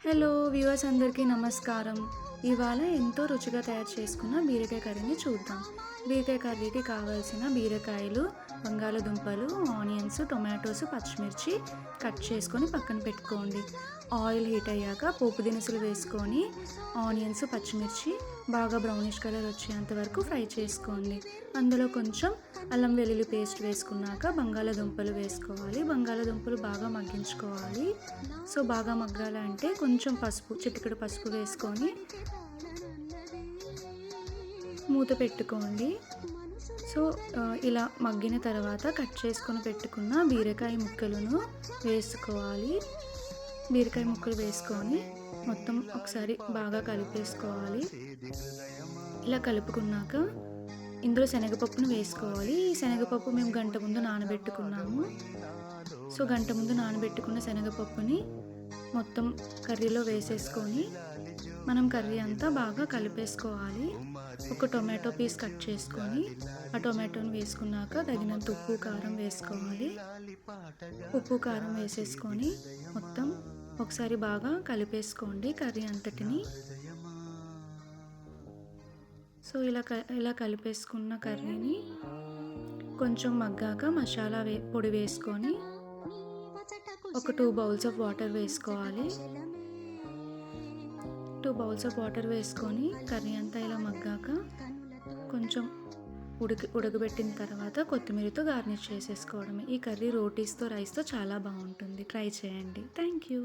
Hello viewers అందరికీ నమస్కారం. ఇవాళ ఎంతో రుచిగా తయారు చేసుకున్న బీరకాయ కర్రీని చూద్దాం. బీరకాయ కర్రీకి కావాల్సిన బీరకాయలు, బంగాళదుంపలు, ఆనియన్స్, టొమాటోస్, పచ్చిమిర్చి కట్ చేసుకొని పక్కన పెట్టుకోండి. ఆయిల్ హీట్ అయ్యాక పోపు దినుసులు వేసుకొని ఆనియన్స్, పచ్చిమిర్చి బాగా బ్రౌనిష్ కలర్ వచ్చేంత వరకు ఫ్రై చేసుకోండి. అందులో కొంచెం అల్లం వెల్లుల్లి పేస్ట్ వేసుకున్నాక బంగాళదుంపలు వేసుకోవాలి. బంగాళదుంపలు బాగా మగ్గించుకోవాలి. సో బాగా మగ్గాలంటే కొంచెం పసుపు, చిటికెడు పసుపు వేసుకొని మూత పెట్టుకోండి. సో ఇలా మగ్గిన తర్వాత కట్ చేసుకొని పెట్టుకున్న బీరకాయ ముక్కలను వేసుకోవాలి. బీరకాయ ముక్కలు వేసుకొని మొత్తం ఒకసారి బాగా కలిపేసుకోవాలి. ఇలా కలుపుకున్నాక ఇందులో శనగపప్పును వేసుకోవాలి. ఈ శనగపప్పు మేము గంట ముందు నానబెట్టుకున్నాము. సో గంట ముందు నానబెట్టుకున్న శనగపప్పుని మొత్తం కర్రీలో వేసేసుకొని మనం కర్రీ అంతా బాగా కలిపేసుకోవాలి. ఒక టొమాటో పీస్ కట్ చేసుకొని ఆ టొమాటోని వేసుకున్నాక తగినంత ఉప్పు కారం వేసుకోవాలి. ఉప్పు కారం వేసేసుకొని మొత్తం ఒకసారి బాగా కలిపేసుకోండి కర్రీ అంతటిని. సో ఇలా కలిపేసుకున్న కర్రీని కొంచెం మగ్గాక మసాలా పొడి వేసుకొని ఒక 2 బౌల్స్ ఆఫ్ వాటర్ వేసుకోవాలి. 2 బౌల్స్ ఆఫ్ వాటర్ వేసుకొని కర్రీ అంతా ఇలా మగ్గాక కొంచెం ఉడకబెట్టిన తర్వాత కొత్తిమీరతో గార్నిష్ చేసేసుకోవడమే. ఈ కర్రీ రోటీస్తో, రైస్తో చాలా బాగుంటుంది. ట్రై చేయండి. Thank you.